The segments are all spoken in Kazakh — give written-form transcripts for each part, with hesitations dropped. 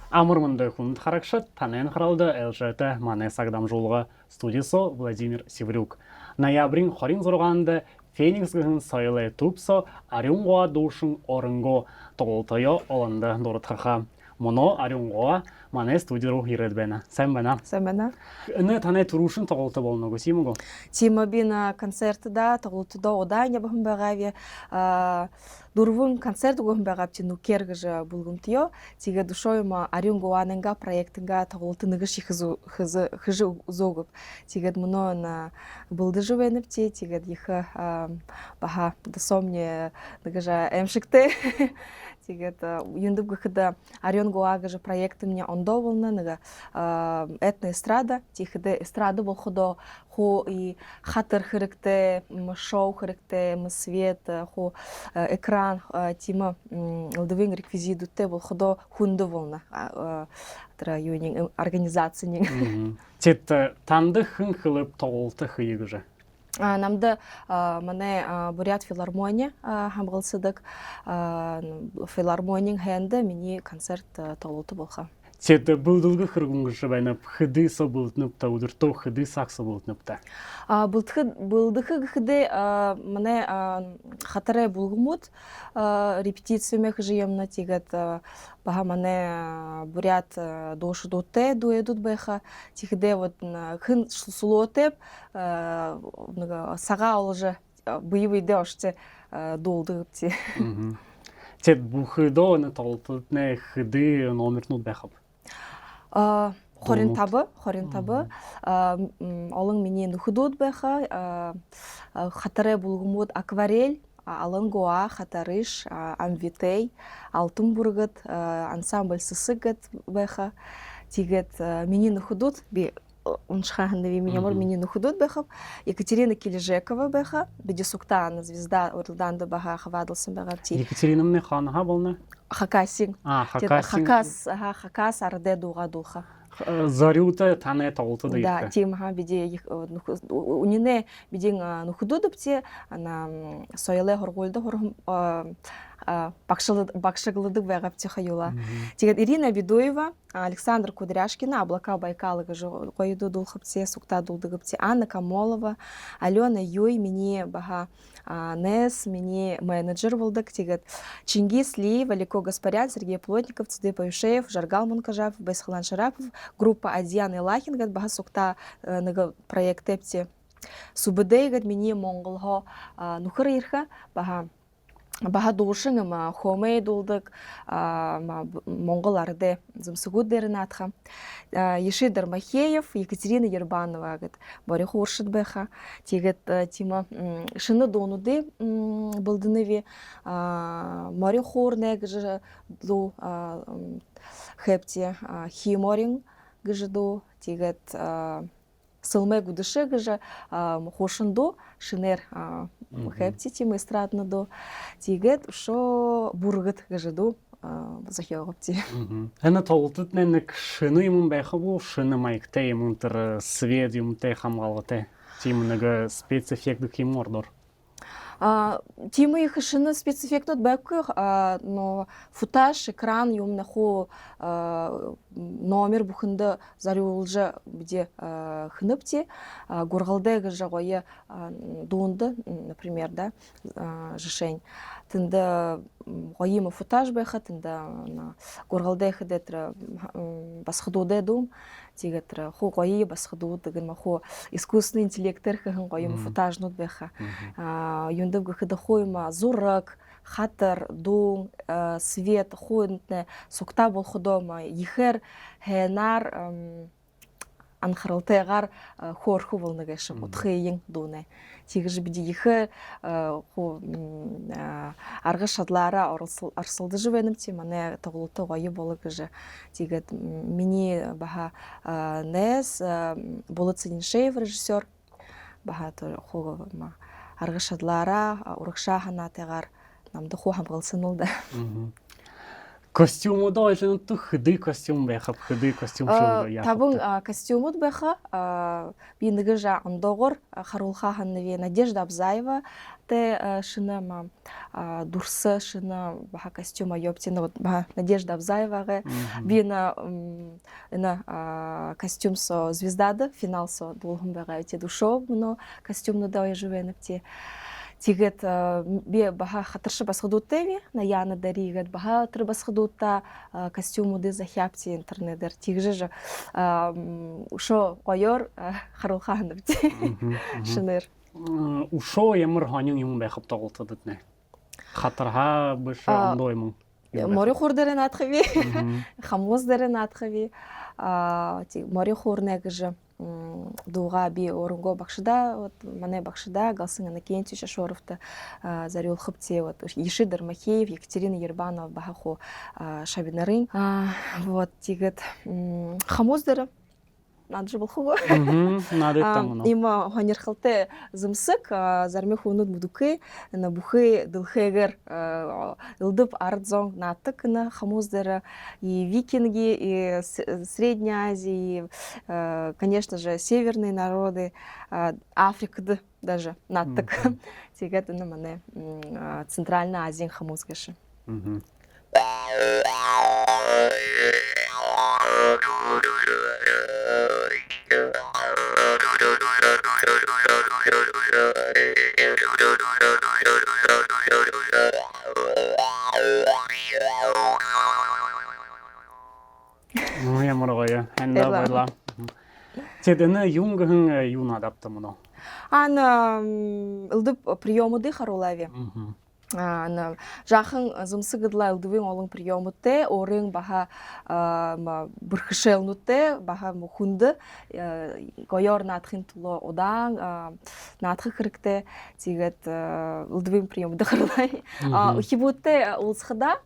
Амурмында хунд харакшат танен харалды ЛЖТ мане сагдам жолға студиясы Владимир Севрюк. Ноябрин хорин зорғанды Феникс гын сайлы тупсо арюнгоа душын орынго тоғылтайо оланды дұрытқаға. Мұно арюнгоа мане студияру хиредбена. Сән бәна? Сән бәна. Үні тане турушын тоғылты болынығы симуго? Тима бин концертыда тоғылтыда одан ябахын бағави дурвун концерт гохын бағапти нукергіжі бұлғынтыйо. Тиге душойма арюнгоанынға проектынға тоғылтынығы хыжы зогып. Тигед мұно бұлды жывеніпти, тигед ехі баға дасомне нығыжа әмшікті. Тигет юндып гыхыда арюнгоага же проекты мне ондоволна нага этна эстрада тихыда эстрада бол ходо хо и хатыр хырыкте шоу хырыкте свет хо экран тима лдвин реквизитутте бол ходо хундоволна тра юнин организацияның Тет танды хын хылып тоғылты хыйығы же? Намда мане Бурят филармония хамғылсыдық филармонияң хәнді мені концерт толуты болға. Тет бұлдылғы қырғынғы жабайнып, хыды со бұлтынып та, удырто хыды сақсы бұлтынып та? Бұлдығы хыды мане қатары бұлғымыд репетицияме жиемна тегет баға мане Бурят дошы доте дуэдут байха тегеде хын сұлуотеп саға олжы бұйыбыйды ашты долдығып те. Тет бұл хыды оны толтытны хыды номернут бәхіп? Хорин табы. Олың менен худуд байха қатары бұлғымыд акварель, алынгоа, хатарыш, амвитей, алтын бұрғыт, ансамбль сысыгыт байха. Тегет менен худуд, уншхахында менемор менен худуд байха. Екатерина Кележекова байха, беде суктана звезда орылданды баха хавадылсын байғапти. Екатерина мне ханаға болны? Хакасин. Хакас арде дуға дуға. Зарюта тане толты да да, тимха биде унине бидин нухудудупте ана сойле хоргулды хорм бакшыглыдык байгапти хаюла. Тигет Ирина Бедуева, Александр Кудряшкина, Облака Байкала койду дулхапте, сукта дулдыгапте, Анна Камолова, Алена Юй, мини бага Нес, мини менеджер волдык, тигет Чингис Ли, Валико Гаспарян, Сергей Плотников, Цуды Паюшеев, Жаргал Мункажав, Байсхалан Шарапов, группа Адьян и Лахин, бага сукта проект эпти Субыдей, мини Монголхо, Нухыр Ирха, бага душың хомей дулдык Монгол арды зымсыгуд дерін атха. Ешидер Махеев, Екатерина Ербанова бары хоршыд бэха. Тегет тима шыны донуды бұлдыныве мари хорне гжы ду хэпте химорин гжы ду. Тегет сылмай гудышы гжы хошынду шынер хэпте тима эстрадны ду. Тегет шо бургыт гжы ду захиогопти. Әні толтыт нәнік шыны емін бәйхі бұл, шыны майкте емінтір свет емінте хамғалғыте. Тимінігі спецэффекті кем ордыр? Тимы их шыны спецэффектнут бәкі, но футаж, экран емнаху номер бұхынды зарюлжы біде хыныпте. Горғалдегі жағойы дуынды, например, да, жышень. Тінді ғойымы футаж бәйхі, тінді горғалдегі дәтірі басқыдуды дұм. Тигетра хо гои басхаду дагын махо искусственный интеллектер хын гоим футаж нут беха юндып гыхыда хойма зурак хатар дум свет хойнтне сукта бол ходома ихер хенар анхралтегар хорху волнагеш утхыйын дуне тигж биди ихе хо аргы шадлара арсылды жывенімте мане тоғылты ғайы болы гыжы тигет мини баха нес болы Цининшеев режиссер баха хо аргы шадлара урықша хана тегар намды хо хамғылсын олды. Костюму да ойлын ту хыды костюм байхап, хыды костюм шоуду яхап. Табын костюмут бэха би ныгыжа ондогор харулха ханныви Надежда Абзаева те шына дурсы шына баха костюма ёптина вот Надежда Абзаева би на костюм со звездады финал со долгым бага те душо но костюмну да живенепти тигет би баха хатыршы басхудуттеви на яна даригет баха тыр басхудутта костюмуды захяпти интернетер тигже же ушо койор харулха ханепти шыныр Ушо ямар ханин юм байхап тоголтадыт не. Хатарха биш ондоймун. Море хурдерен атхави хамоз дерен атхави море хурнегже дуга би орунго бакшыда вот мане бакшыда галсың Анакентий Шашоровты зарюл хыпте вот Ешидер Махеев Екатерина Ербанова бахаху шабинарын вот тигет хамоздеры надо же был хуго надо там има ханерхалте зымсык зармех унут мудукы на бухы дылхегер илдып ардзон натык на хамоздеры и викинги и Средней Азии конечно же северные народы Африка даже натык тигет на мане Центральная Азия хамозгаши Ямар гоё ханда байла. Тэдэн юнгэн юун адапта мөн. Ана илдып приёмуды харулави. Ана жахын зымсыгыдла илдывын олың приёмуте орын баха бүрхішелнуте баха мухунды койор натхын туло одан натхы кырыкте тигет илдывын приёмуды харулай. Ухибутте улсхыда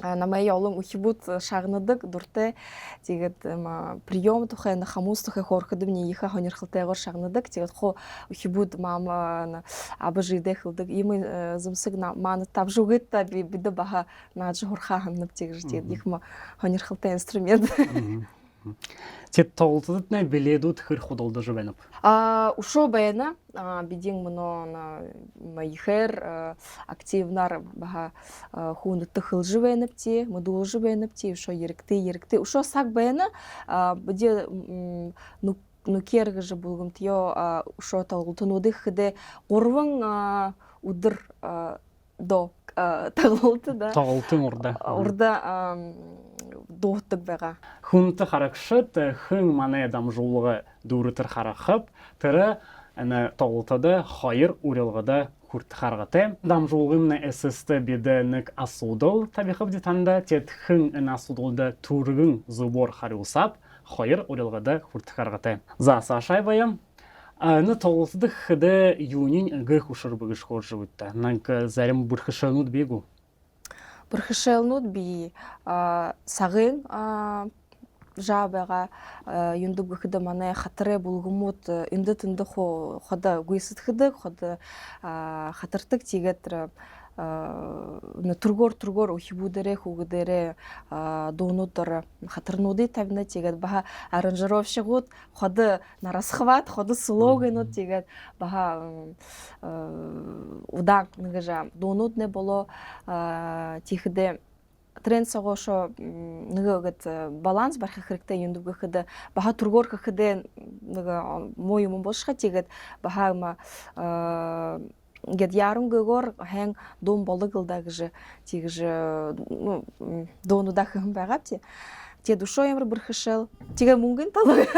на моей олың ухибут шагныдык дурте тигет прием тухай на хамус тухай хорхыды мне иха хонерхылтегор шагныдык тигет хо ухибут мама абыжы дехылдык имы зымсыгна маны табжугытта биде баха наджы хорха ханып тигер тигет ихма хонерхылте инструмент Тет тоголтадыт не биледут хыр худолды жубенып. Ушо бэна бидин мно на майхер активнар баха хунды хыл жубенепти, мудул жубенепти, ушо ерикти. Ушо сак бэна биде ну керг же булгым тио ушо тоголтунуды хыде горвың удыр до тоголты да. Тоголтын урда. Урда доhtык бага. Хунты харакшыт хын мане дамжулығы дурытыр харахып, тірі әні тоғылтады хайыр урылғыда күрт харғыты. Дамжулығымны әсісті беді нік асудыл табиқып детанда, тет хын ән асудылды тургын зубор харусап, хайыр урылғыда күрт харғыты. Заса шайбайым. Әні тоғылтады хыды юнин ғық ұшыр бұғыш қоржы өтті. Нәнк зәрім бұрхышануд бегу. Бұрхышелнуд би сағын жабыға юндуб гыхыды мане хатыры булгумут инды тынды хода гуйсыт хыды хода хатыртык тигетр тургор ухибудере хугудере донутор хатырнуды табина тигет баха аранжировщигут хода на расхват хода слоганут тигет баха удан ныгажа донут не было тихде тренд согошо ныгыгыт баланс барха хрикте юндуб гыхыды баха тургор гыхыды ныга моюмун бошха тигет баха ма Гет ярым гыгор хэн дом болыгылдагы же тигже дону дахым багапти те душо емр бұрхышел тиге мунгын талы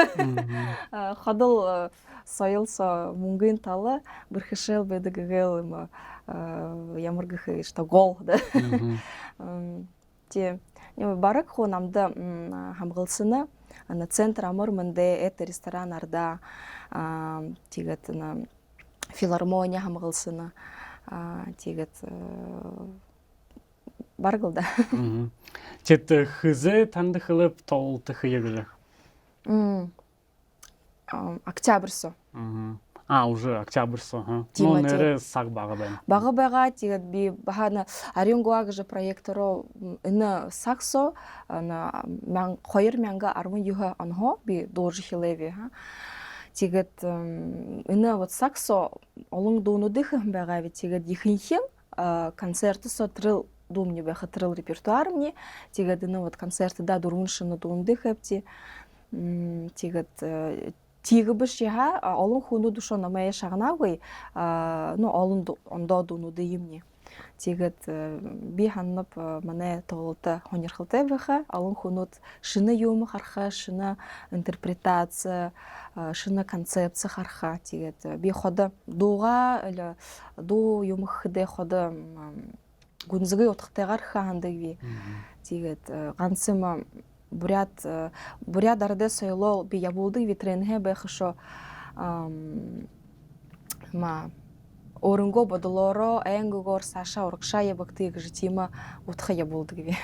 хадыл сайыл со мунгын талы бұрхышел беді гыгыл ямыр гыхы что гол да те барак хонамды хамгылсыны на центр амыр мынде это ресторан арда тигет на филармония хамгылсына тигет баргылда. Тет хызы танды хылып толты хыйыгы. Октябрьсо. Уже октябрьсо, ха. Тима, Нэрэ саг бага байна. Бага бага тигет би бахана Ариунгуаг же проекторо ина саксо на мян хоёр мянга 19 онхо би дожи хилеви ха. Тигет ина вот саксо олон дуунуудынх байгаа ви тигет ихэнхэн концерт со трил думни баха трил репертуар мне тигет ина вот концерт да дурмун шыны дуундых хепти тигет тиги биш яха олон хүнүүд шо намайя шагнаагүй олон ондоо дуунууд юмни тигет би ханнап манай тоглолтоо хонирхалтай байха олон хүнүүд шины юм харха шины интерпретация шины концепция харха тигет би хода дууга дуу юм хдэ хода гүнзгий утгатайгаар хаандаг ви тигет ганцым бурят арде сойлол би ябулды витренге бэхшо ма орынго бодолоро энгогор Саша уркша ябакты гжитима утха ябулды ви.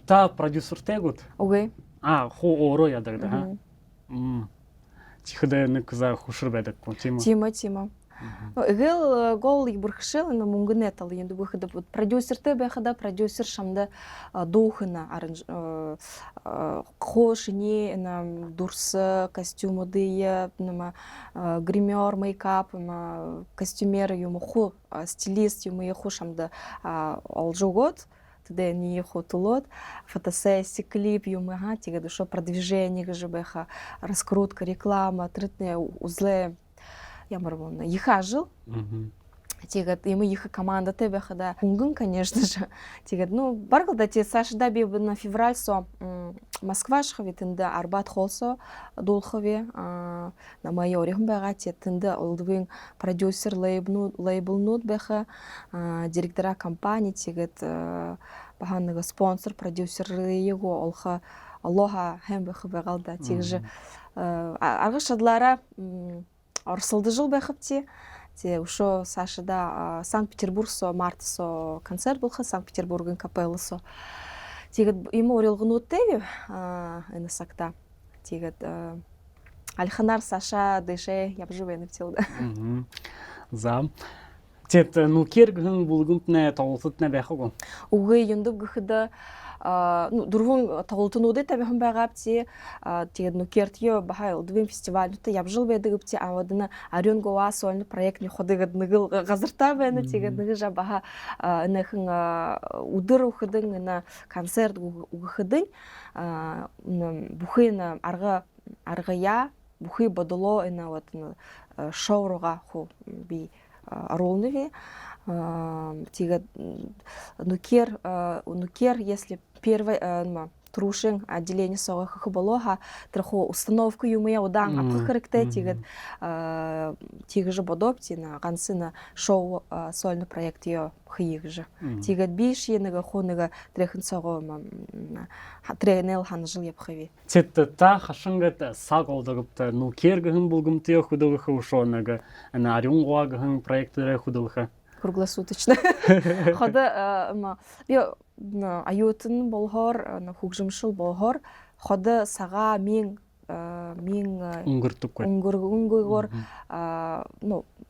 Та продюсер тегут? Окей. Ху оро ядаг да, ха? Тихде нэг за хушыр байдаг тима. Тима. Гэл гол ибурхшел на мунгнетал енді выхода вот продюсерте бэхада продюсер шамда духына хош не на дурсы костюмы дыя нама гример мейкап на костюмер юму ху стилист юму ху шамда алжугот туда не хотулот фотосессия клип юму тига душо продвижение гжбэха раскрутка реклама тритные узлы я марвон иха жил тигат ему иха команда тебе хада хунгун конечно же тигат баргалда те Саша да би на февраль со Москва шхави тенде Арбат холсо дулхави на майорих бага те тенде олдвин продюсер лейбл нот беха директора компании тигат баганга спонсор продюсер его олха Аллаха хем беха багалда тигже аргашадлара Орсылды жыл бәхіпте, ушо Сашада Санкт-Петербург со март со концерт болха, Санкт-Петербургын капеллы со. Тегет ему орелгын өттеви, әні сақта. Тегет Алиханар Саша дыше ябжывені птелді. Зам. Тет нукергін бұлгынтіне тоғылтытіне бәхі ғын? Уғы ендіп гүхіді дурвун тоглолтунууда табихан байгапти тэгээд нукертио бахай удвин фестивальнута ябжыл бэдэгпти авадына Ариунгуа сольны проектни ходыгад ныгыл газырта бэна тэгээд ныгыжа баха нэхэн удыр ухыдын на концерт ухыдын бухын аргая бухы бодоло на вот шоуруга ху би ролныви тигат нукер если первый трушин отделение сорок хабалоха троху установку юмия удан апхаректе тигат тигже бодопти на ганцына шоу сольный проект ее хиигже тигат биш енега хонега трехэн сого тренел ханжил япхави та хашынгат саг олдыгыпты нукергын булгымтыя худылыхы ушонага Ариунгуагын проекттері худылыхы круглосуточно. Хода аютын болхор, хугжымшыл болхор, хода сага мин унгур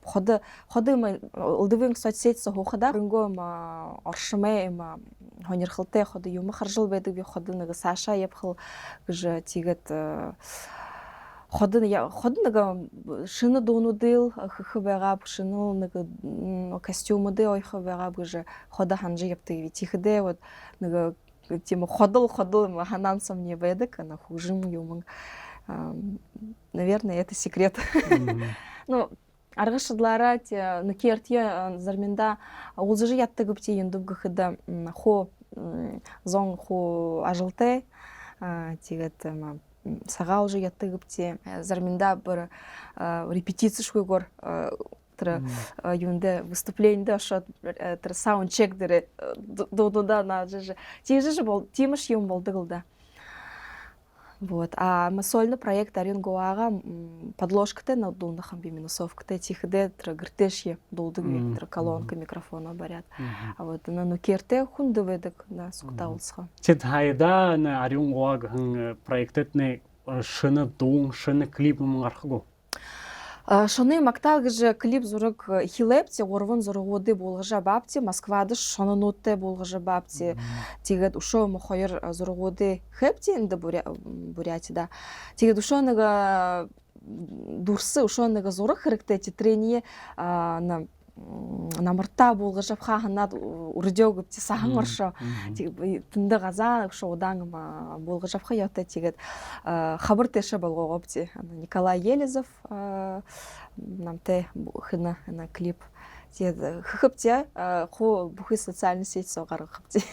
хода улдывын соцсеть со хохада рынго оршыме хонирхылте хода юмы харжыл бедик би хода нага Саша епхыл гжа тигет ходынага шыны дуунудыл хыбагап шыны нага костюмуды ойхыбагап гжа хода ханжы яптыви тихде вот нага тема ходыл ханансам не бедик на хужим юмын. Наверное, это секрет. Аргашадлара нукертия зарминда улзыжы яттыгыпти ендуп гыхыда хо зон хо ажылте тигет сага уже яттыгыпти зарминда бір репетиция шуйгор юнде выступление шот саундчек дере додуда на же тижи бол тимыш юм болдыгылда. Вот. А сольный проект Ариунгуага подложката на дунахам би минусовката тихде гртешье долдыгви колонка микрофона барят. А вот на нукерте хундоведек на суктаулсха. Тет хайда на Ариунгуага проектетне шыны дун шыны клипым архыгу. Шоны мактал гыжы клип зурык хилепти, орвын зургуды болғыжа бапти, Москвады шонынутте болғыжа бапти. Тегет ушо мохойыр зургуды хепти инде Бурятияда. Тегет ушоныга дурсы, ушоныга зурык хірікті титрение намырта болғыжа пхаханат урдеу гыпти сахын маршо. Тынды газа ушо одан болғыжа пхайотта тегет хабыр теше болғы гопти. Николай Елизов намте хына клип. Хыпте хо бухы социальный сеть соғар хыпте.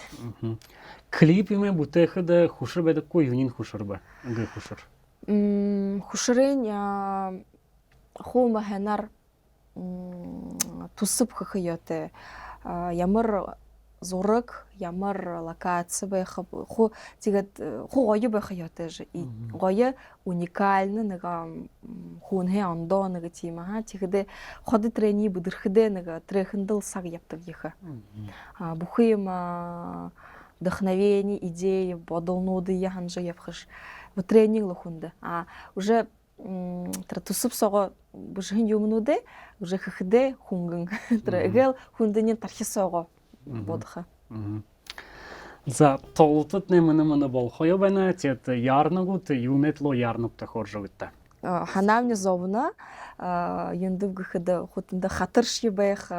Клип име буте хыда хушыр бедік ко юнин хушыр ба? Гы хушыр? Хушырын хо махенар тусып хыхыйоте. Ямыр зурык, ямыр локация бэхып. Хо тигет хо гойы бэхыйоте же. Гойы уникальны нэга хунхе андо нэга тима. Тигеде ходы трени будырхыде нэга трехындыл саг яптып ехы. Бухыйым вдохновение, идеи, бодолнуды яханжа япхыш. Вот тренинг лохунды. Уже тусып соға бұжығын юмнуды, уже хыхыде хунгын. Гел хундынен тархи соға бодыха. За толтыт не мына болхойо бәні, тет ярнығу, те юнетло ярнықта хоржығытта. Ханавне зовна, ендіп гыхыды хутында хатырши бәйх,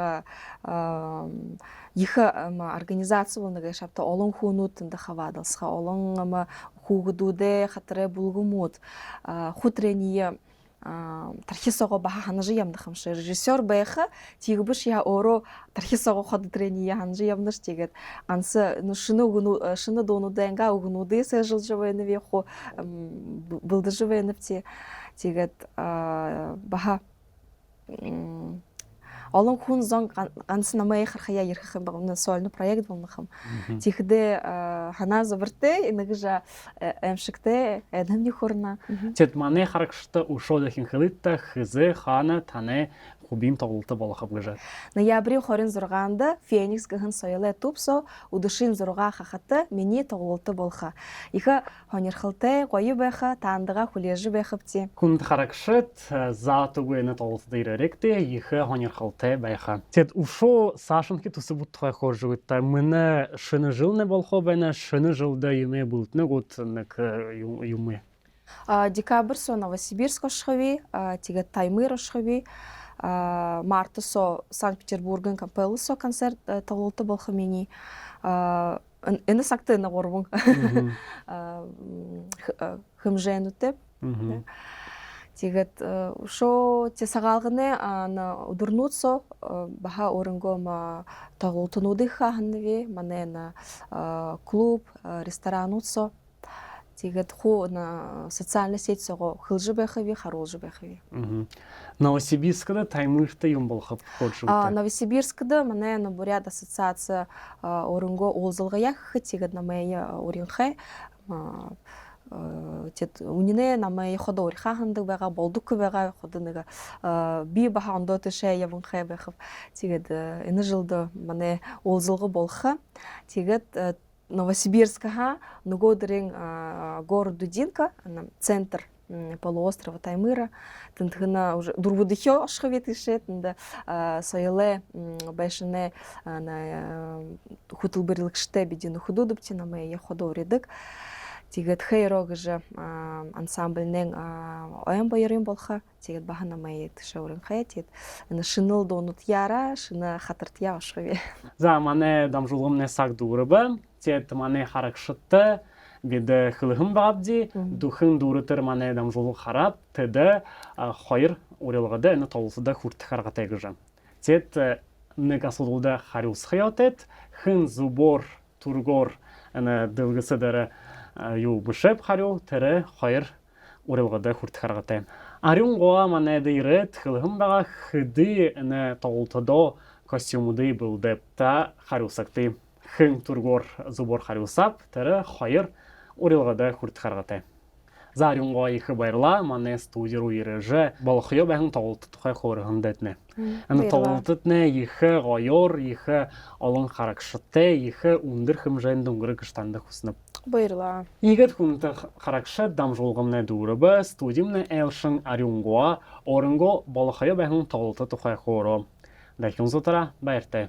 ехы организация болныға шапта олың хунутында хавадылсға, олың хугудуде хатыры булгумут, хутрение тархисоға баха ханажы ямдықымшы. Режиссер бәйхі тегібіш я оро тархисоға ходы трение ханажы ямдыш тегет. Ансы шыны донудайынға угынуды сәй жылжывайны веху бұлды живайны те тегет баха Олон хүн зон ганц намайы хархая ерхахым бағымны сольны проект болмахым. Тихде хана забырты, инагыжа эмшікте әдімні хорна. Тет мане харакшыты ушодахин хылытта хызы хана тане хубин тоғылты болахып гыжат. Ноябрь хорин зурғанды Феникс гыхын сойлы тупсо, удышын зурға хахаты мені тоғылты болха. Иха хонерхылты қойы бәхі, тандыға хулежі бәхіпте. Күнд харакшыт затугуэны тоғылты дайреректе, ихы хонерхылты бәйха. Тет ушо сашынки тусы бұттықай хоржығытта. Мыны шыны жылны болхо бәні, шыны жылда юме бұлтны ғыт юме. Декабрь со Новосибирск ошхави, тегет Таймыр ошхави, марта со Санкт-Петербургын капеллы со концерт тоғылты болха мені. Эні сақты на орвың. Хымжен өтеп. Тегет шо те сағалғыны удырнуцо баха орынгом тоғылтынуды хағыныве, мане клуб, ресторануцо. Тегет хо на социальный сеть соға хылжы бәхіви, харолжы бәхіви. Новосибирскада Таймыршта юм болхап хоржығыта? Новосибирскада мане бурят ассоциация орынго олзылға яқы тегет на мэйе орынхай. Унине на мэйе хода орихаханды бәға, болдықы бәға, ходыныға би баха ондоты шәй явынхай бәхіп. Тегет іні жылды мане олзылғы болха. Тегет Новосибирскага, нугодырин город Дудинка, центр полуострова Таймыра, тындыгына уже дурвудыхё ашхавет ишет, сойле байшыне хутылбырлык ште бедину худудупти, на мэйе ходу редык. Тегет хейрогы же ансамбльнен оям байырын болха, тегет бахана мэйе тыша орын хая, тегет шыныл донут яра, шына хатыртия ашхаве. За, мане дамжулым не сак дурыбы, тет мане харакшытты, биде хылыхым бабди, духын дурытыр мане дамжулы харап, теде хайыр урелғады әні толысыда хурты харғатай гыжы. Тет негасудылда хариус хаятет, хын зубор, тургор әні дылгысыдары ю бышеп харю, тере хайыр урелғады хурты харғатай. Арюн гоа мане дейрет, хылыхым баға хыды әні толытыда костюмуды білдеп та хариусакты. Хын тургор зубор хариусап, тере хайыр урелғады хурты харғатай. Зарюнға ехі байрла, мане студиру ережі, балықйо бәхін тоғылты тұқай қорығын дәтіне. Әні тоғылты тіне ехі ғайор, ехі алын харакшытты, ехі үндір хымжайын дүнгірі кіштанды құсынып Быйрла. Игет хунта харакша дамжулгамна дурабы студимна элшин арюнгуа орынго балахая бәхін тоғылты тұқай хоро. Дәкін зотара бәйірті.